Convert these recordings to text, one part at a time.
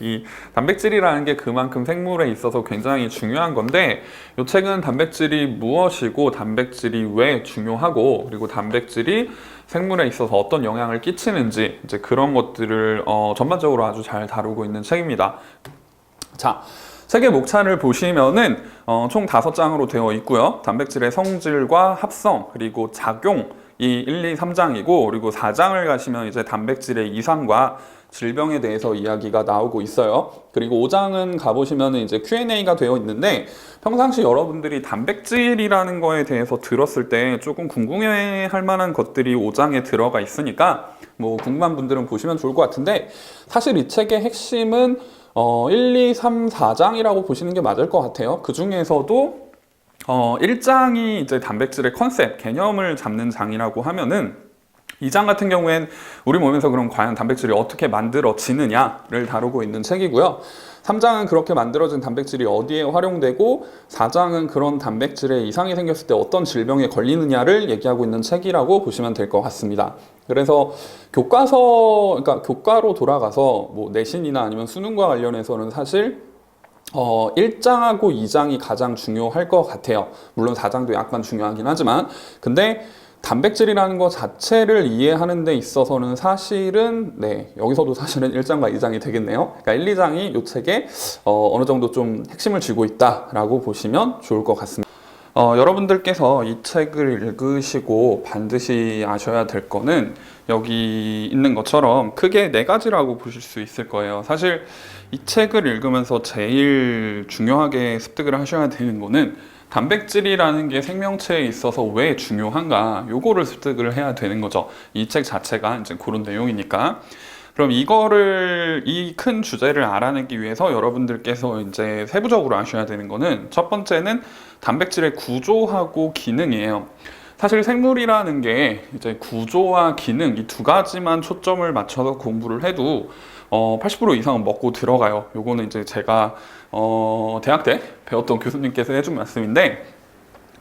이 단백질이라는 게 그만큼 생물에 있어서 굉장히 중요한 건데, 이 책은 단백질이 무엇이고 단백질이 왜 중요하고, 그리고 단백질이 생물에 있어서 어떤 영향을 끼치는지 이제 그런 것들을 전반적으로 아주 잘 다루고 있는 책입니다. 자, 책의 목차를 보시면은 총 5장으로 되어 있고요. 단백질의 성질과 합성, 그리고 작용, 이 1, 2, 3장이고, 그리고 4장을 가시면 이제 단백질의 이상과 질병에 대해서 이야기가 나오고 있어요. 그리고 5장은 가보시면 이제 Q&A가 되어 있는데, 평상시 여러분들이 단백질이라는 거에 대해서 들었을 때 조금 궁금해 할 만한 것들이 5장에 들어가 있으니까 뭐 궁금한 분들은 보시면 좋을 것 같은데, 사실 이 책의 핵심은 1, 2, 3, 4장이라고 보시는 게 맞을 것 같아요. 그 중에서도 1장이 이제 단백질의 컨셉, 개념을 잡는 장이라고 하면은, 2장 같은 경우엔 우리 몸에서 그럼 과연 단백질이 어떻게 만들어지느냐를 다루고 있는 책이고요. 3장은 그렇게 만들어진 단백질이 어디에 활용되고, 4장은 그런 단백질에 이상이 생겼을 때 어떤 질병에 걸리느냐를 얘기하고 있는 책이라고 보시면 될 것 같습니다. 그래서 그러니까 교과로 돌아가서 뭐 내신이나 아니면 수능과 관련해서는 사실 1장하고 2장이 가장 중요할 것 같아요. 물론 4장도 약간 중요하긴 하지만, 근데 단백질이라는 것 자체를 이해하는 데 있어서는 사실은 여기서도 사실은 1장과 2장이 되겠네요. 그러니까 1, 2장이 이 책에 어느 정도 좀 핵심을 쥐고 있다라고 보시면 좋을 것 같습니다. 여러분들께서 이 책을 읽으시고 반드시 아셔야 될 거는 여기 있는 것처럼 크게 4가지라고 보실 수 있을 거예요. 사실 이 책을 읽으면서 제일 중요하게 습득을 하셔야 되는 거는 단백질이라는 게 생명체에 있어서 왜 중요한가, 요거를 습득을 해야 되는 거죠. 이 책 자체가 이제 그런 내용이니까. 그럼 이 큰 주제를 알아내기 위해서 여러분들께서 이제 세부적으로 아셔야 되는 거는, 첫 번째는 단백질의 구조하고 기능이에요. 사실 생물이라는 게 이제 구조와 기능, 이 2가지만 초점을 맞춰서 공부를 해도 80% 이상은 먹고 들어가요. 요거는 이제 제가 대학 때 배웠던 교수님께서 해준 말씀인데,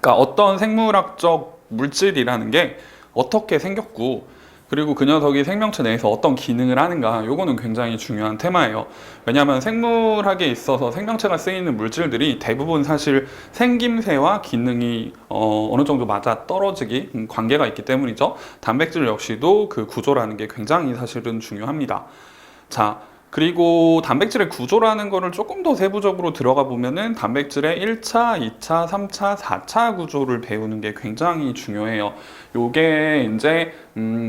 그러니까 어떤 생물학적 물질이라는 게 어떻게 생겼고, 그리고 그 녀석이 생명체 내에서 어떤 기능을 하는가, 요거는 굉장히 중요한 테마예요. 왜냐하면 생물학에 있어서 생명체가 쓰이는 물질들이 대부분 사실 생김새와 기능이 어느 정도 맞아 떨어지기 관계가 있기 때문이죠. 단백질 역시도 그 구조라는 게 굉장히 사실은 중요합니다. 자, 그리고 단백질의 구조라는 거를 조금 더 세부적으로 들어가 보면은 단백질의 1차, 2차, 3차, 4차 구조를 배우는 게 굉장히 중요해요. 요게 이제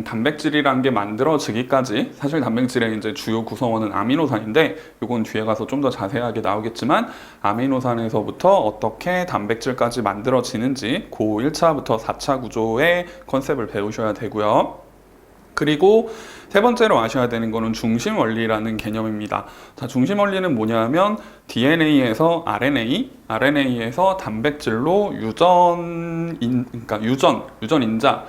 단백질이란 게 만들어지기까지, 사실 단백질의 이제 주요 구성원은 아미노산인데, 요건 뒤에 가서 좀 더 자세하게 나오겠지만, 아미노산에서부터 어떻게 단백질까지 만들어지는지 그 1차부터 4차 구조의 컨셉을 배우셔야 되고요. 그리고 세 번째로 아셔야 되는 거는 중심 원리라는 개념입니다. 자, 중심 원리는 뭐냐면 DNA에서 RNA, RNA에서 단백질로 그러니까 유전인자,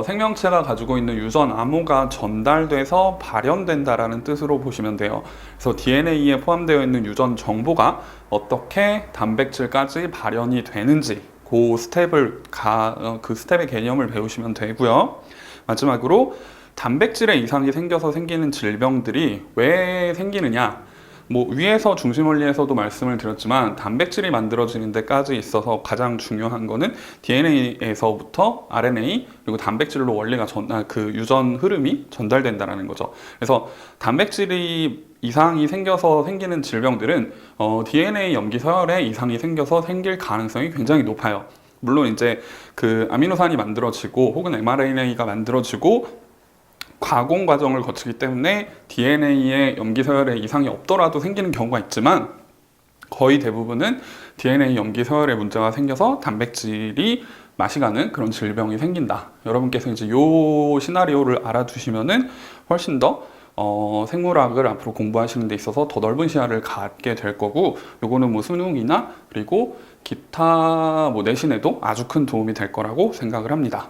생명체가 가지고 있는 유전 암호가 전달돼서 발현된다라는 뜻으로 보시면 돼요. 그래서 DNA에 포함되어 있는 유전 정보가 어떻게 단백질까지 발현이 되는지 그 스텝의 개념을 배우시면 되고요. 마지막으로 단백질의 이상이 생겨서 생기는 질병들이 왜 생기느냐, 뭐 위에서 중심 원리에서도 말씀을 드렸지만 단백질이 만들어지는 데까지 있어서 가장 중요한 거는 DNA에서부터 RNA, 그리고 단백질로 그 유전 흐름이 전달된다는 거죠. 그래서 단백질이 이상이 생겨서 생기는 질병들은 DNA 염기 서열에 이상이 생겨서 생길 가능성이 굉장히 높아요. 물론 이제 그 아미노산이 만들어지고 혹은 mRNA가 만들어지고 가공 과정을 거치기 때문에 DNA의 염기 서열에 이상이 없더라도 생기는 경우가 있지만, 거의 대부분은 DNA 염기 서열에 문제가 생겨서 단백질이 맛이 가는 그런 질병이 생긴다. 여러분께서 이제 요 시나리오를 알아두시면은 훨씬 더 생물학을 앞으로 공부하시는 데 있어서 더 넓은 시야를 갖게 될 거고, 요거는 뭐 수능이나 그리고 기타 뭐 내신에도 아주 큰 도움이 될 거라고 생각을 합니다.